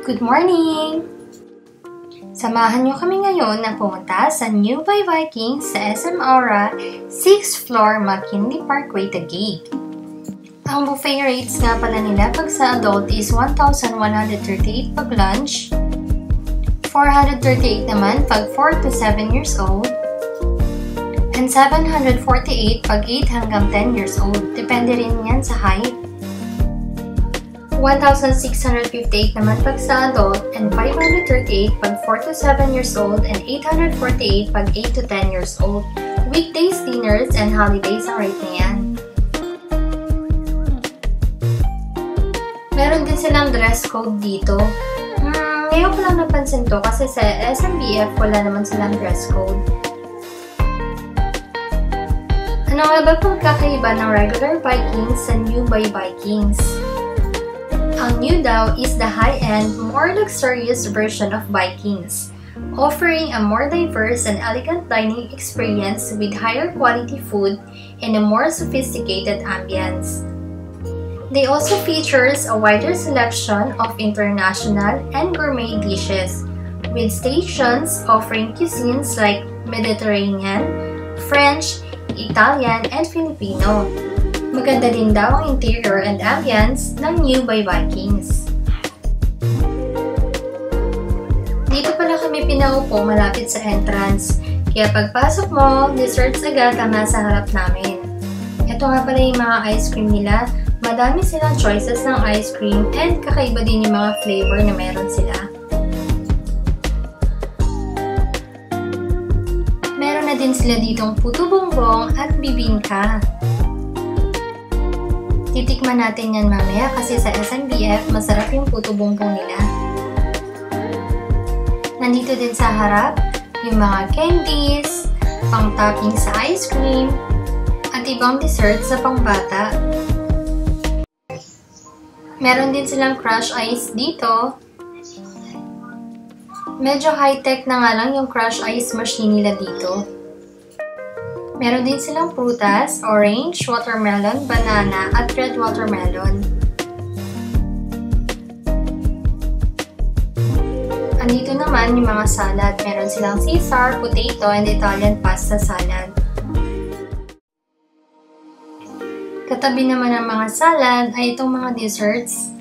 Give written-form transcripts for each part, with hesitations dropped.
Good morning! Samahan niyo kami ngayon na pumunta sa New by Vikings sa SM Aura, 6th floor, McKinley Parkway, Taguig. Ang buffet rates nga pala nila pag sa adult is 1,138 pag lunch, 438 naman pag 4 to 7 years old, and 748 pag 8 hanggang 10 years old. Depende rin yan sa height. 1,658 naman pag sa adult, and 538 pag 4 to 7 years old, and 848 pag 8 to 10 years old. Weekdays, dinners, and holidays ang rate na yan. Meron din silang dress code dito. Ngayon ko lang napansin to kasi sa SMBF wala naman silang dress code. Ano nga ba pagkakaiba ng regular Vikings sa New by Vikings? Ang new daw is the high-end, more luxurious version of Vikings, offering a more diverse and elegant dining experience with higher quality food and a more sophisticated ambience. They also features a wider selection of international and gourmet dishes, with stations offering cuisines like Mediterranean, French, Italian, and Filipino. Maganda din daw ang interior and ambience ng New by Vikings. Dito pala kami pinaupo malapit sa entrance, kaya pagpasok mo, desserts agad ang nasa harap namin. Ito nga pala yung mga ice cream nila. Madami silang choices ng ice cream and kakaiba din yung mga flavor na meron sila. Meron na din sila ditong puto bongbong at bibingka. Titikman natin yan mamaya kasi sa SMBF masarap yung puto bongbong nila. Nandito din sa harap yung mga candies, pang topping sa ice cream, at ibang desserts sa pangbata. Meron din silang crush ice dito. Medyo high-tech na nga lang yung crush ice machine nila dito. Meron din silang prutas, orange, watermelon, banana, at red watermelon. Andito naman yung mga salad. Meron silang Caesar, potato, and Italian pasta salad. Katabi naman ng mga salad ay itong mga desserts.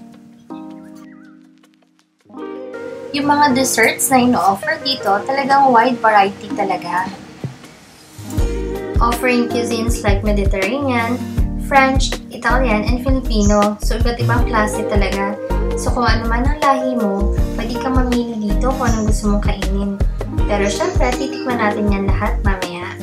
Yung mga desserts na ino-offer dito, talagang wide variety talaga. Offering cuisines like Mediterranean, French, Italian, and Filipino. So, iba't ibang klase talaga. So, kung ano man ang lahi mo, pwede ka mamili dito kung anong gusto mong kainin. Pero syempre, titikman natin yan lahat mamaya.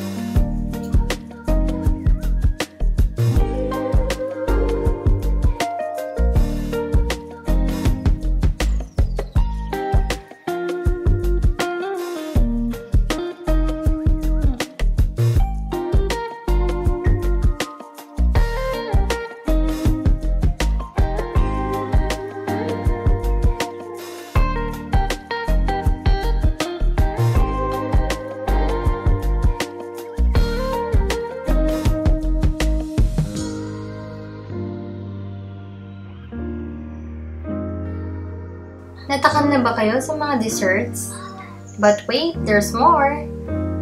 Natakam na ba kayo sa mga desserts? But wait, there's more!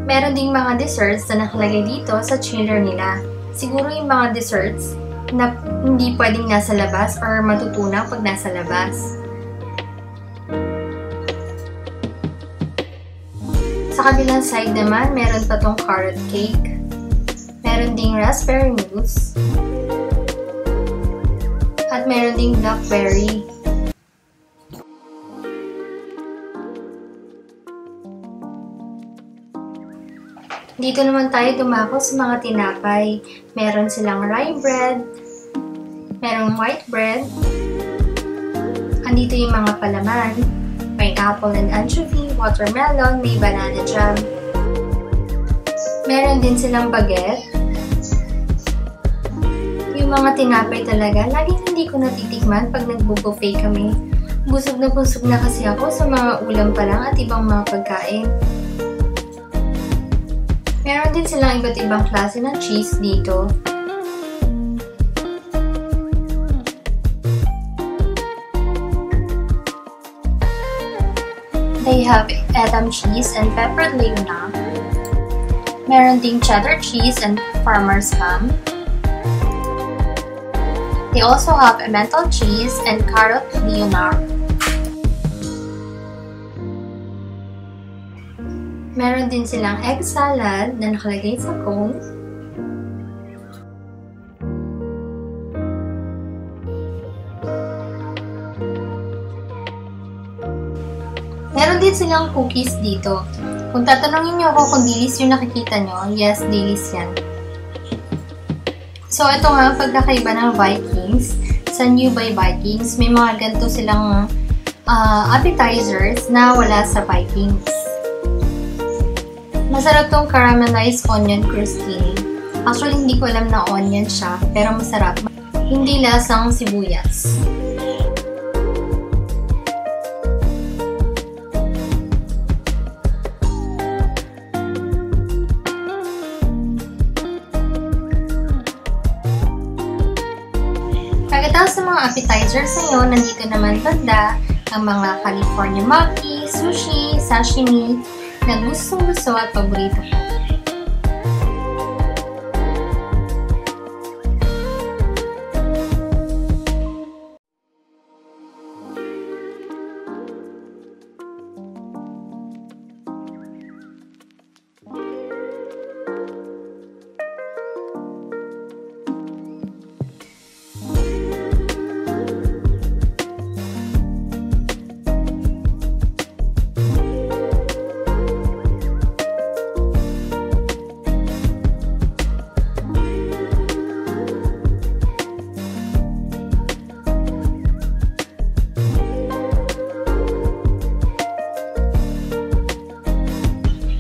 Meron ding mga desserts na nakalagay dito sa chiller nila. Siguro yung mga desserts na hindi pwedeng nasa labas or matutunaw pag nasa labas. Sa kabilang side naman, meron pa tong carrot cake. Meron ding raspberry mousse. At meron ding blackberry. Dito naman tayo dumako sa mga tinapay. Meron silang rye bread, merong white bread, andito yung mga palaman, pineapple and anchovy, watermelon, may banana jam. Meron din silang baguette. Yung mga tinapay talaga, laging hindi ko natitikman pag nag-buffet kami. Busog na kasi ako sa mga ulam pa lang at ibang mga pagkain. Meron din silang iba't ibang klase ng cheese dito. They have Edam cheese and peppered leona. Meron ding cheddar cheese and farmer's ham. They also have emmental cheese and carrot leona. Meron din silang egg salad na nakalagay sa cone. Meron din silang cookies dito. Kung tatanungin niyo ako kung dilis yung nakikita nyo, yes, dilis yan. So, ito nga ang pagkakaiba ng Vikings. Sa New by Vikings, may mga ganito silang appetizers na wala sa Vikings. Masarap tong caramelized onion crostini. Actually, hindi ko alam na onion siya, pero masarap. Hindi lasang sibuyas. Pagkatapos ng mga appetizers ngayon, nandito naman banda ang mga California maki, sushi, sashimi, na gustong-gusto at paborito ko.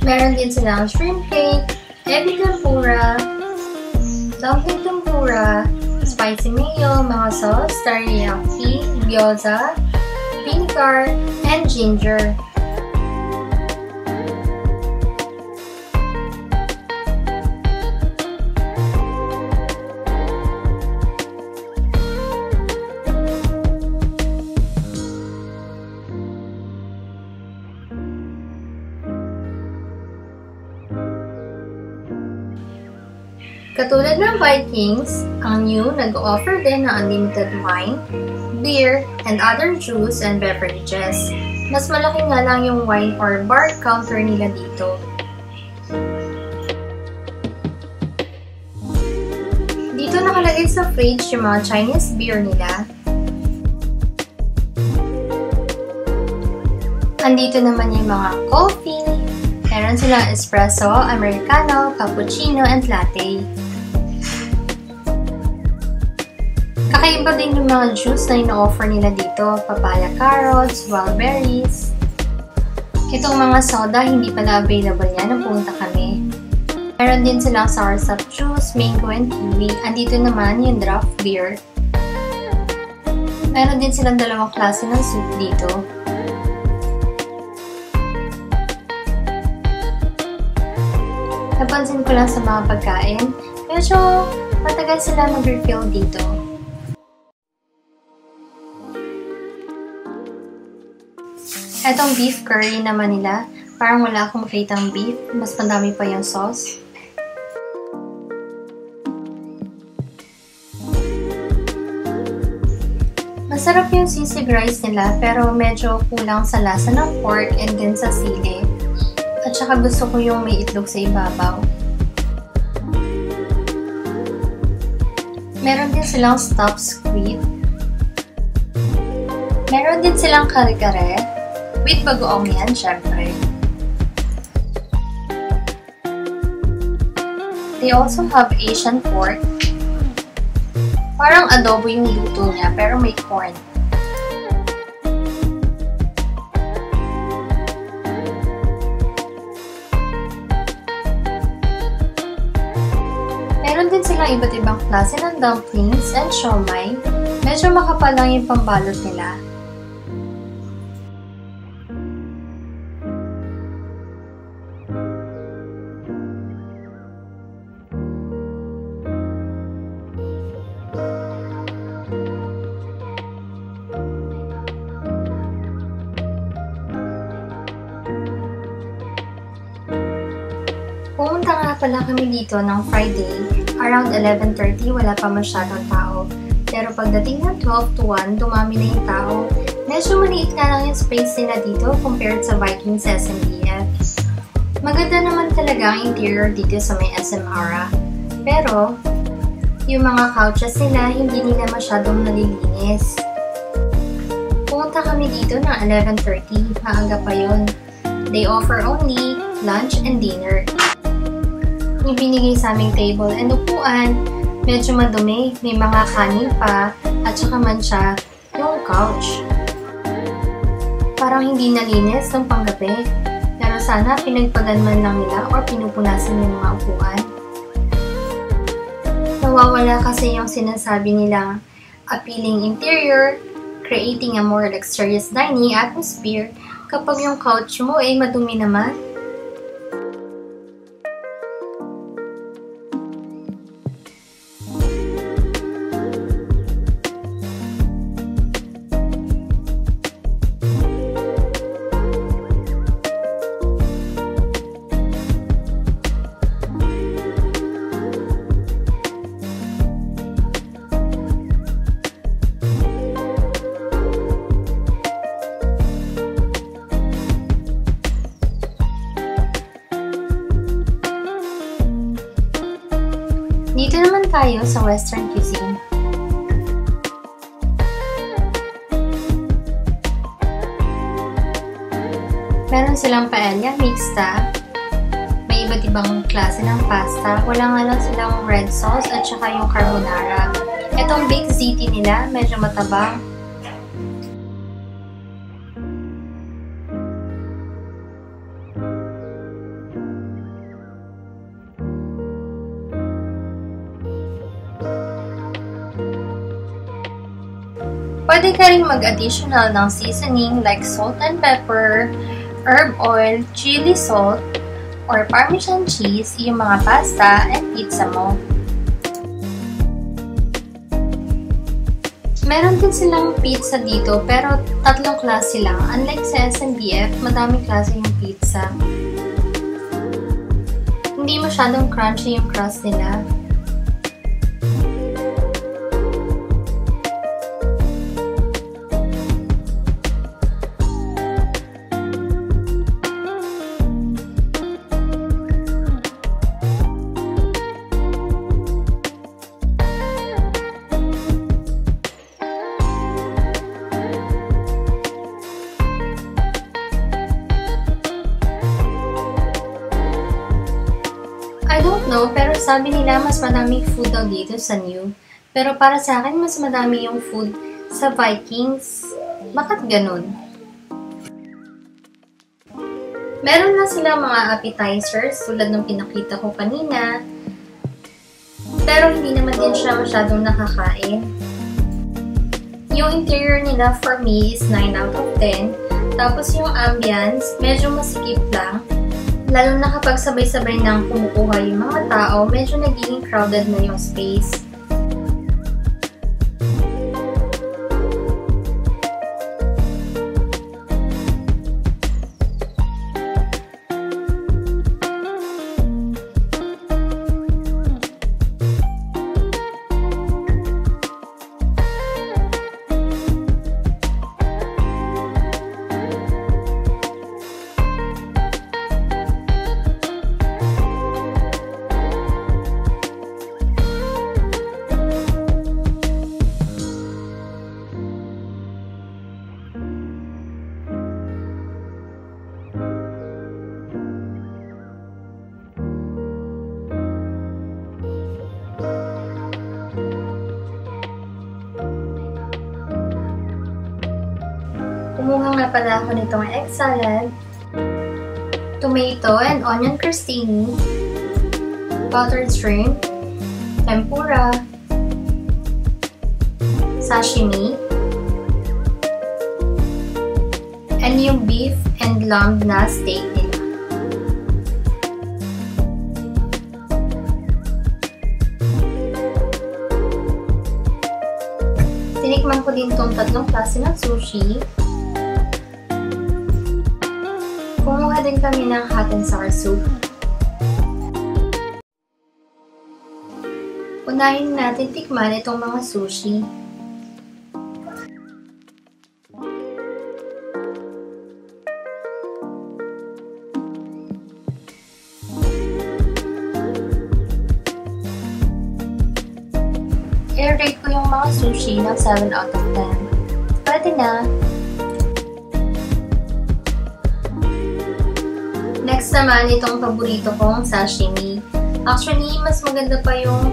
Meron din silang shrimp cake, ebi tempura, dumpling tempura, spicy mayo, mga sauce, teriyaki, gyoza, vinegar, and ginger. Katulad ng Vikings, ang New nag-offer din ng unlimited wine, beer, and other juice and beverages. Mas malaki nga lang yung wine or bar counter nila dito. Dito nakalagay sa fridge yung mga Chinese beer nila. Andito naman yung mga coffee. Meron silang espresso, americano, cappuccino, and latte. Kakaiba din yung mga juice na ino-offer nila dito. Papaya carrots, wild berries. Itong mga soda, hindi pala available yan nung pumunta kami. Meron din silang soursop juice, mango, and kiwi. Andito naman yung draft beer. Meron din silang dalawang klase ng soup dito. Napansin ko lang sa mga pagkain, medyo matagal sila mag-refill dito. Etong beef curry naman nila, parang wala akong makitang beef, mas madami pa yung sauce. Masarap yung sisig rice nila pero medyo kulang sa lasa ng pork and then sa sili. At saka gusto ko yung may itlog sa ibabaw. Meron din silang stuffed squid. Meron din silang kare-kare. With bagoong yan, syempre. They also have Asian pork. Parang adobo yung luto niya, pero may corn. Meron din silang iba't ibang klase ng dumplings and siomai. Medyo makapal lang yung pambalot nila. Pumunta nga pala kami dito ng Friday, around 11:30, wala pa masyadong tao. Pero pagdating ng 12 to 1, dumami na yung tao. Medyo maliit nga lang yung space nila dito compared sa Vikings SMBF. Maganda naman talaga ang interior dito sa may SM Ara. Pero, yung mga couches nila, hindi nila masyadong nalilinis. Pumunta kami dito ng 11:30, maaga pa yun. They offer only lunch and dinner. Yung binigay sa aming table and upuan, medyo madumi, may mga kanin pa, at saka mancha yung couch. Parang hindi nalinis ng panggabi, pero sana pinagpaganman lang nila or pinupunasan yung mga upuan. Nawawala kasi yung sinasabi nilang appealing interior, creating a more luxurious dining atmosphere kapag yung couch mo ay madumi naman. Dito naman tayo sa Western cuisine. Meron silang paella mixta. May iba't ibang klase ng pasta. Wala nga lang silang red sauce at saka yung carbonara. Itong baked ziti nila, medyo matabang. Pwede ka rin mag-additional ng seasoning like salt and pepper, herb oil, chili salt, or parmesan cheese, yung mga pasta and pizza mo. Meron din silang pizza dito pero 3 klase lang. Unlike sa SMBF, madaming klase yung pizza. Hindi masyadong crunchy yung crust nila. I don't know, pero sabi nila mas madaming food daw dito sa New. Pero para sa akin, mas madami yung food sa Vikings. Bakit ganun? Meron na silang mga appetizers tulad ng pinakita ko kanina. Pero hindi naman din siya masyadong nakakain. Yung interior nila for me is 9 out of 10. Tapos yung ambience, medyo masikip lang. Lalo na kapag sabay-sabay nang kumukuha yung mga tao, medyo nagiging crowded na yung space. Kumuha nga pala ako nitong egg salad, tomato and onion crostini, buttered shrimp, tempura, sashimi, and yung beef and lamb na steak nila. Tinikman ko din tong tatlong klase ng sushi. Kumuha din kami ng hot and sour soup. Unahin natin tikman itong mga sushi. I-rate ko yung mga sushi ng 7 out of 10. Pwede na! Next naman, itong paborito kong sashimi. Actually, mas maganda pa yung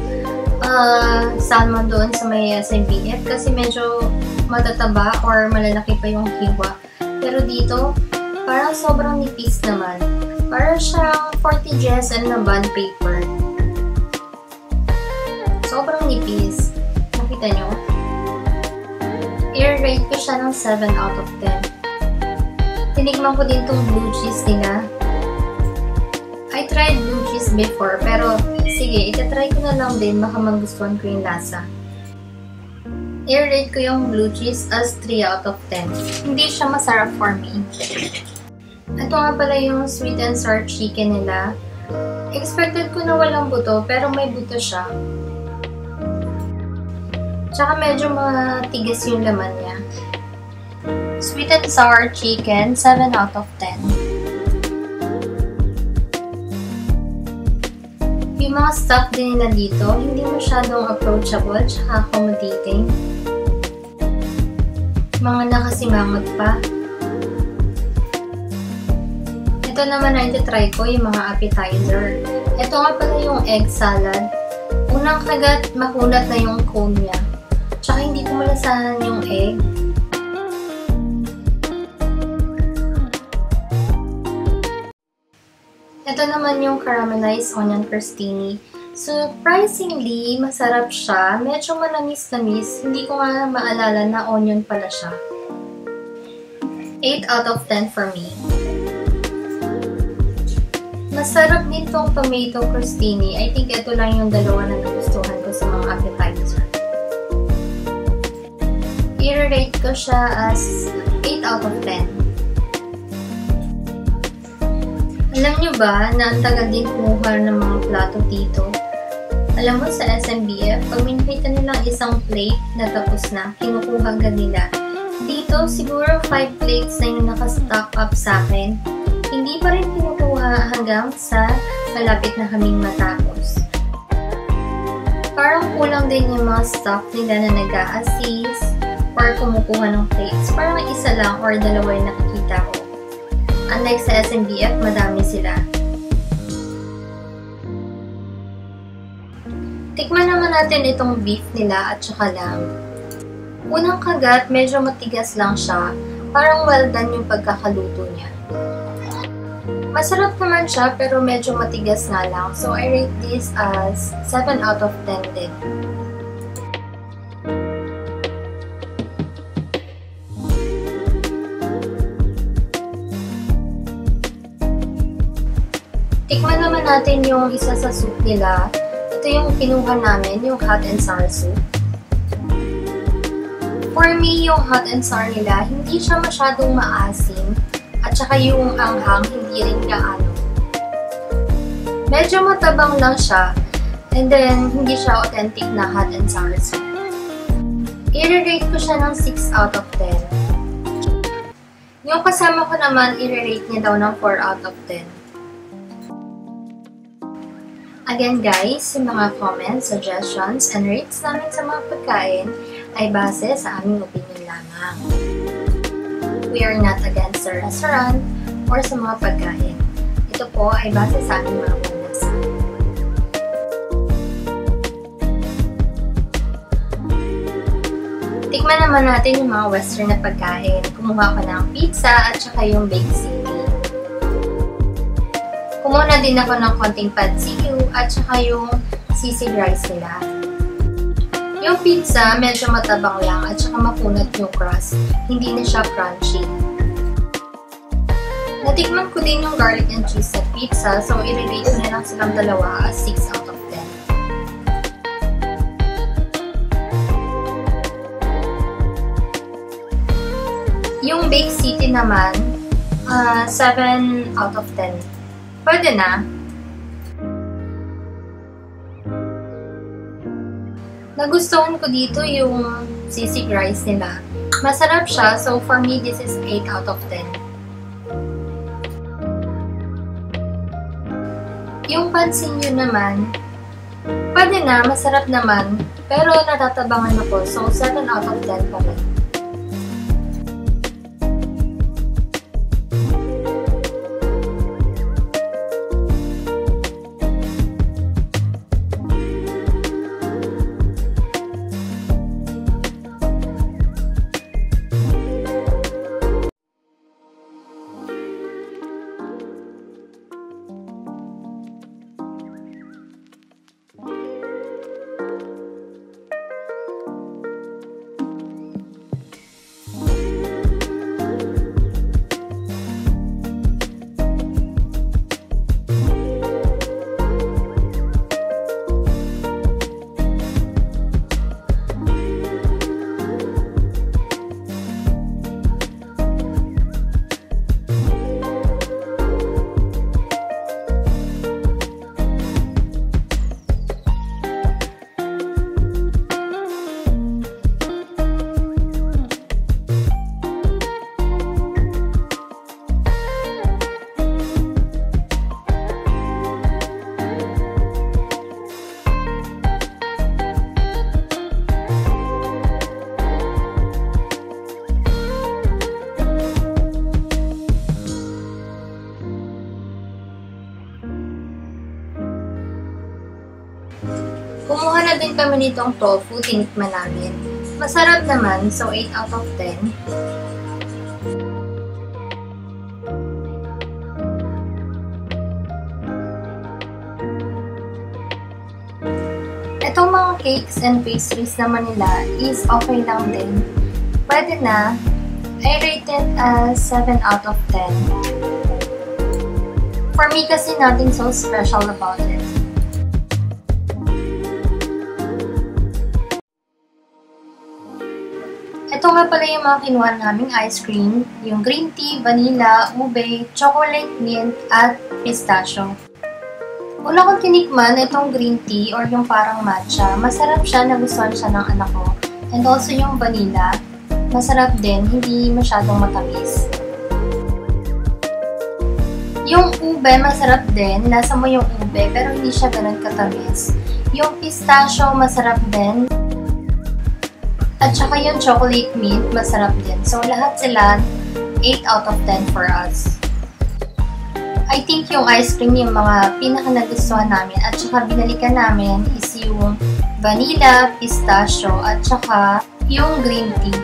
salmon doon sa may SMBF kasi medyo matataba or malalaki pa yung hiwa. Pero dito, parang sobrang nipis naman. Parang siyang 40 GSM na bond paper. Sobrang nipis. Nakita nyo? I-rate ko siya ng 7 out of 10. Tinikman ko din tong blue cheese nila. I tried blue cheese before, pero sige, itatry ko na lang din, baka magustuhan ko yung lasa. I-rate ko yung blue cheese as 3 out of 10. Hindi siya masarap for me. Ito nga pala yung sweet and sour chicken nila. Expected ko na walang buto, pero may buto siya. Tsaka medyo matigas yung laman niya. Sweet and sour chicken, 7 out of 10. Yung mga stuff din nila dito, hindi masyadong approachable tsaka accommodating. Mga nakasimangot pa. Ito naman na iti-try ko, yung mga appetizer. Ito nga pala yung egg salad. Unang kagat, makunat na yung cone niya. Tsaka hindi ko malasahan yung egg. Ito naman yung caramelized onion crostini. Surprisingly, masarap siya. Medyo manamis-namis. Hindi ko nga maalala na onion pala siya. 8 out of 10 for me. Masarap din tong tomato crostini. I think ito lang yung dalawa na nagustuhan ko sa mga appetizer. I-rate ko siya as 8 out of 10. Alam nyo ba na ang tagal din kumuha ng mga plato dito? Alam mo sa SMBF, pag minakita nilang isang plate na tapos na, kinukuha agad nila. Dito, siguro 5 plates na yung nakastock up sa akin. Hindi pa rin kinukuha hanggang sa malapit na kaming matapos. Parang kulang din yung mga staff nila na nag-a-assist or kumukuha ng plates. Parang isa lang or dalawa yung nakikita ko. Unlike sa SMBF, madami sila. Tikman naman natin itong beef nila at saka lamb. Unang kagat, medyo matigas lang siya. Parang well done yung pagkakaluto niya. Masarap naman siya pero medyo matigas nga lang. So I rate this as 7 out of 10 din. Tikman naman natin yung isa sa soup nila. Ito yung kinuha namin, yung hot and sour soup. For me, yung hot and sour nila, hindi siya masyadong maasim. At saka yung anghang, hindi rin gaano. Medyo matabang lang siya. And then, hindi siya authentic na hot and sour soup. I-rate ko siya ng 6 out of 10. Yung kasama ko naman, i-rate niya daw ng 4 out of 10. Again guys, yung mga comments, suggestions, and rates namin sa mga pagkain ay base sa aming opinion lamang. We are not against the restaurant or sa mga pagkain. Ito po ay base sa aming mga panlasa. Tikman naman natin yung mga western na pagkain. Kumuha ko ng pizza at saka yung baked ziti. Kumuha na din ako ng konting pad see ew at saka yung sisig rice nila. Yung pizza, medyo matabang lang at saka mapunat yung crust. Hindi na siya crunchy. Natikman ko din yung garlic and cheese sa pizza, so i-rate ko na lang silang dalawa as 6 out of 10. Yung baked ziti naman, 7 out of 10. Pwede na. Nagustuhan ko dito yung sisig rice nila. Masarap siya, so for me, this is 8 out of 10. Yung pansin nyo naman, pwede na, masarap naman, pero natatabangan ako, so 7 out of 10 pa rin. Kumuha na din kami nitong tofu, tinikman namin. Masarap naman, so 8 out of 10. Itong mga cakes and pastries naman nila is okay lang din. Pwede na. I rate it as 7 out of 10. For me kasi nothing so special about it. Ito nga pala yung mga kinuha naming ice cream, yung green tea, vanilla, ube, chocolate mint, at pistachio. Una kong tinikman itong green tea or yung parang matcha. Masarap siya, nagustuhan siya ng anak ko. And also yung vanilla, masarap din, hindi masyadong matamis. Yung ube, masarap din. Lasa mo yung ube, pero hindi siya ganun katamis. Yung pistachio, masarap din. At saka yung chocolate mint, masarap din. So, lahat sila, 8 out of 10 for us. I think yung ice cream yung mga pinaka-nagustuhan namin at saka binalikan namin is yung vanilla, pistachio, at saka yung green tea.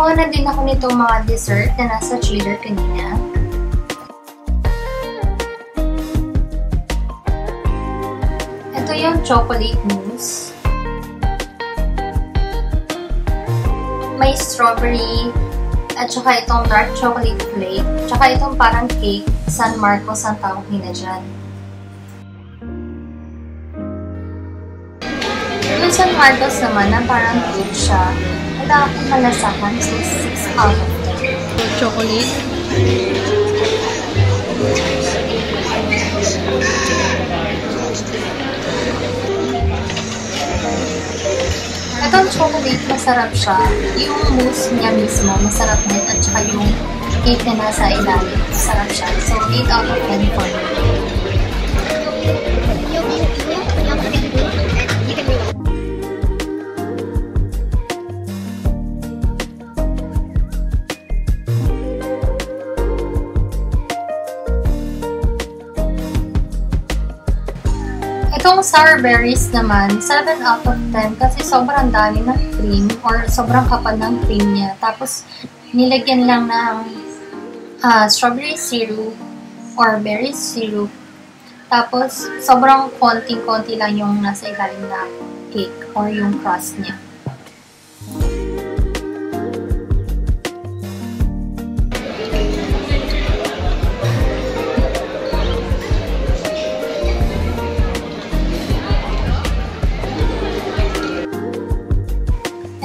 Kumuha na din ako nitong mga dessert na nasa chiller kanina. Ito yung chocolate mousse. May strawberry at saka itong dark chocolate flake. Tsaka itong parang cake, San Marcos ang tawag nila dyan. Yung San Marcos naman na parang cake siya. Wala akong malasahan, so 6 out of 10. Chocolate. Itong chocolate, masarap siya. Yung mousse niya mismo, masarap din. At saka yung cake na nasa ilalim, masarap siya. So, 8 out of 10 for me. Itong sour berries naman, 7 out of 10 kasi sobrang dami ng cream or sobrang kapal ng cream niya. Tapos, nilagyan lang ng strawberry syrup or berry syrup. Tapos, sobrang konting-konti lang yung nasa ilalim na cake or yung crust niya.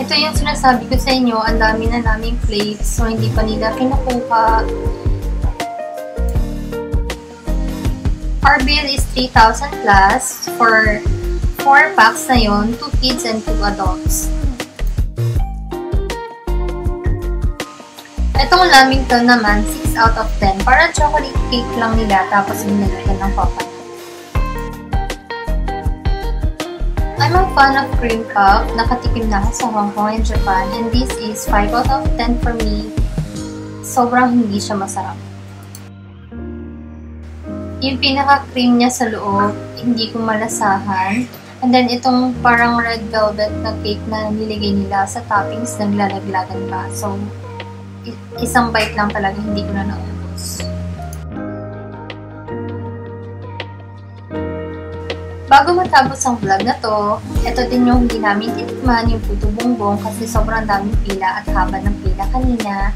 Ito yung sinasabi ko sa inyo, ang dami na naming plates, so hindi pa nila kinukuha. Our bill is 3,000 plus for 4 packs na yon, 2 kids and 2 adults. Itong Lamington naman, 6 out of 10. Parang chocolate cake lang nila, tapos binilagyan ng coconut. I'm a fan of cream puff. Nakatikim na ako sa Hong Kong and Japan, and this is 5 out of 10 for me. Sobrang hindi siya masarap. Yung pinaka-cream niya sa loob, hindi ko malasahan. And then, itong parang red velvet na cake na nilagay nila sa toppings, naglalaglagan pa. So, isang bite lang talaga, hindi ko na naubos. Bago matapos ang vlog na to, ito din yung hindi namin titikman, yung puto bongbong, kasi sobrang daming pila at haba ng pila kanina.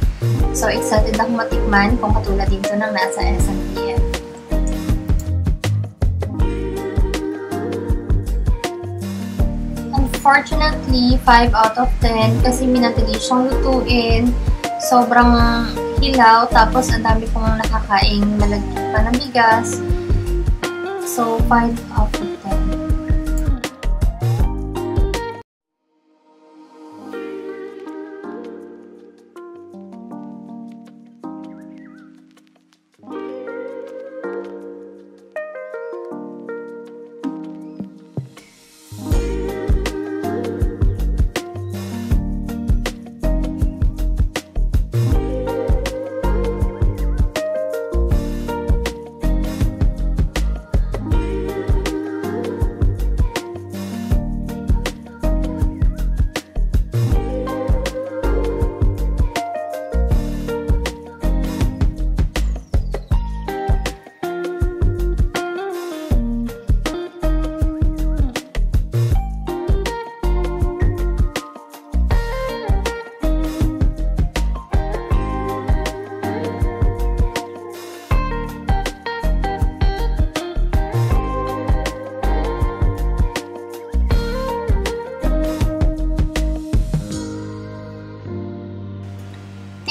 So, excited akong matikman kung katulad dito ng nasa SNPF. Unfortunately, 5 out of 10 kasi minatili siyang lutuin. Sobrang hilaw, tapos ang dami kong nakakaing malagkit pa ng bigas. So, 5 out of 10.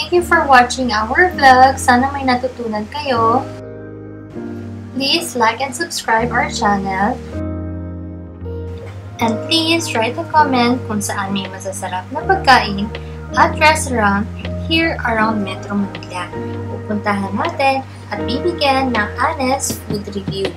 Thank you for watching our vlog. Sana may natutunan kayo. Please like and subscribe our channel. And please write a comment kung saan may masasarap na pagkain at restaurant here around Metro Manila. Pupuntahan natin at bibigyan ng honest food review.